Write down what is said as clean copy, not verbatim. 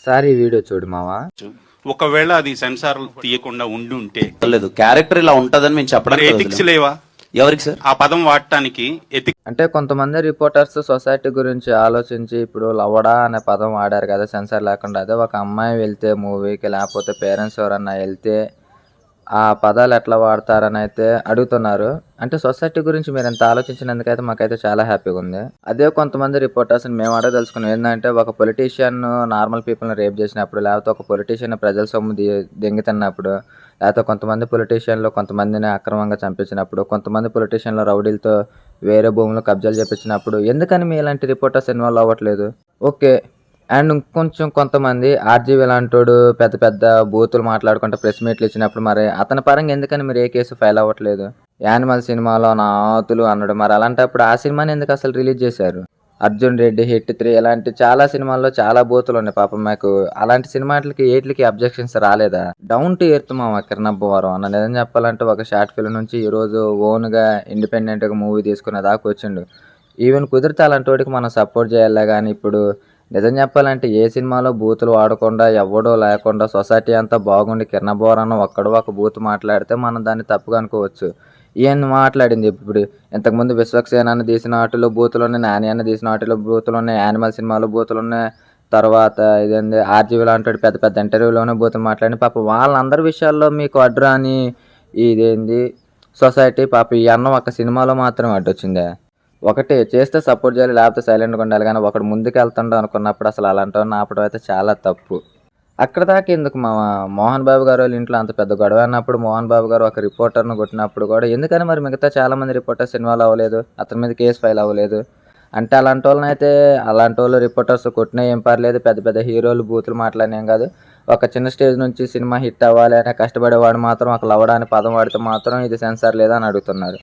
ఒకసారి ఈ వీడియో చూడు మావా. ఒకవేళ అది సెన్సార్ తీయకుండా ఉండి ఉంటే లేదు క్యారెక్టర్ ఇలా ఉంటదని మేము చెప్పడం ఎథిక్స్ లేవా ఎవరికి సార్ ఆ పదం వాడటానికి? అంటే కొంతమంది రిపోర్టర్స్ సొసైటీ గురించి ఆలోచించి ఇప్పుడు లవడా అనే పదం వాడారు కదా సెన్సార్ లేకుండా. అదే ఒక అమ్మాయి వెళ్తే మూవీకి, లేకపోతే పేరెంట్స్ ఎవరన్నా వెళ్తే ఆ పదాలు ఎట్లా వాడతారని అయితే అడుగుతున్నారు. అంటే సొసైటీ గురించి మీరు ఎంత ఆలోచించినందుకైతే మాకైతే చాలా హ్యాపీగా ఉంది. అదే కొంతమంది రిపోర్టర్స్ని మేము అడగదలుచుకున్నాం ఏంటంటే, ఒక పొలిటీషియన్ నార్మల్ పీపుల్ని రేప్ చేసినప్పుడు, లేకపోతే ఒక పొలిటీషియన్ ప్రజల సొమ్ము దెంగితిన్నప్పుడు, లేకపోతే కొంతమంది పొలిటీషియన్లు కొంతమందిని అక్రమంగా చంపించినప్పుడు, కొంతమంది పొలిటీషియన్లు రౌడీలతో వేరే భూములు కబ్జాలు చేపించినప్పుడు ఎందుకని మీ ఇలాంటి రిపోర్టర్స్ ఇన్వాల్వ్ అవ్వట్లేదు? ఓకే. అండ్ ఇంకొంచెం కొంతమంది ఆర్జీవి లాంటోడు పెద్ద పెద్ద బూతులు మాట్లాడుకుంటే ప్రెస్ మీట్లు ఇచ్చినప్పుడు మరి అతని పరంగా ఎందుకని మీరు ఏ కేసు ఫైల్ అవ్వట్లేదు? యానిమల్ సినిమాలో నా ఆతులు అన్నాడు, మరి అలాంటప్పుడు ఆ సినిమాని ఎందుకు అసలు రిలీజ్ చేశారు? అర్జున్ రెడ్డి, హిట్ 3 ఇలాంటి చాలా సినిమాల్లో చాలా బూతులు ఉన్నాయి. పాపం మాకు అలాంటి సినిమాలకి ఏట్లకి అబ్జెక్షన్స్ రాలేదా? డౌన్ టు ఎర్త్ మా కిరణబ్బవారం అన్న. నిజం చెప్పాలంటే ఒక షార్ట్ ఫిల్మ్ నుంచి ఈరోజు ఓన్గా ఇండిపెండెంట్గా మూవీ తీసుకునే దాకా వచ్చిండు. ఈవెన్ కుదిరితే అలాంటి వాడికి మనం సపోర్ట్ చేయాలి. కానీ ఇప్పుడు నిజం చెప్పాలంటే ఏ సినిమాలో బూతులు వాడకుండా ఎవడో లేకుండా సొసైటీ అంతా బాగుండి కిరణబ్బవారం ఒక్కడో ఒక బూత్ మాట్లాడితే మనం దాన్ని తప్పుగా అనుకోవచ్చు. ఈయన మాట్లాడింది ఇప్పుడు ఇంతకుముందు విశ్వక్సేన అన్న తీసిన వాటిలో బూతులు ఉన్నాయి, నాని అన్న తీసిన వాటిలో బూతులు ఉన్నాయి, యానిమల్ సినిమాలో బూతులు ఉన్నాయి, తర్వాత ఇదేంది ఆర్జీవి లాంటి పెద్ద పెద్ద ఇంటర్వ్యూలోనే బూతులు మాట్లాడి పాప వాళ్ళందరి విషయాల్లో మీకు అడ్డు అని ఇదేంది సొసైటీ పాప ఈ అన్నం ఒక సినిమాలో మాత్రం అడ్డొచ్చిందే. ఒకటి చేస్తే సపోర్ట్ చేయాలి, లేకపోతే సైలెంట్గా ఉండాలి. కానీ ఒకడు ముందుకు వెళ్తుండో అనుకున్నప్పుడు అసలు అలాంటి ఆపడం అయితే చాలా తప్పు. అక్కడ దాకా ఎందుకు మా మోహన్ బాబు గారు వాళ్ళ ఇంట్లో అంత పెద్ద గొడవ అన్నప్పుడు మోహన్ బాబు గారు ఒక రిపోర్టర్ను కొట్టినప్పుడు కూడా ఎందుకని మరి మిగతా చాలామంది రిపోర్టర్స్ ఇన్వాల్వ్ అవ్వలేదు, అతని మీద కేసు ఫైల్ అవ్వలేదు? అంటే అలాంటి వాళ్ళని అయితే అలాంటి వాళ్ళు రిపోర్టర్స్ కొట్టినా ఏం పర్లేదు, పెద్ద పెద్ద హీరోలు బూతులు మాట్లాడినేం కాదు. ఒక చిన్న స్టేజ్ నుంచి సినిమా హిట్ అవ్వాలి అనే కష్టపడేవాడు మాత్రం ఒక లవడా అనే పదం వాడితే మాత్రం ఇది సెన్సార్ లేదా అని అడుగుతున్నారు.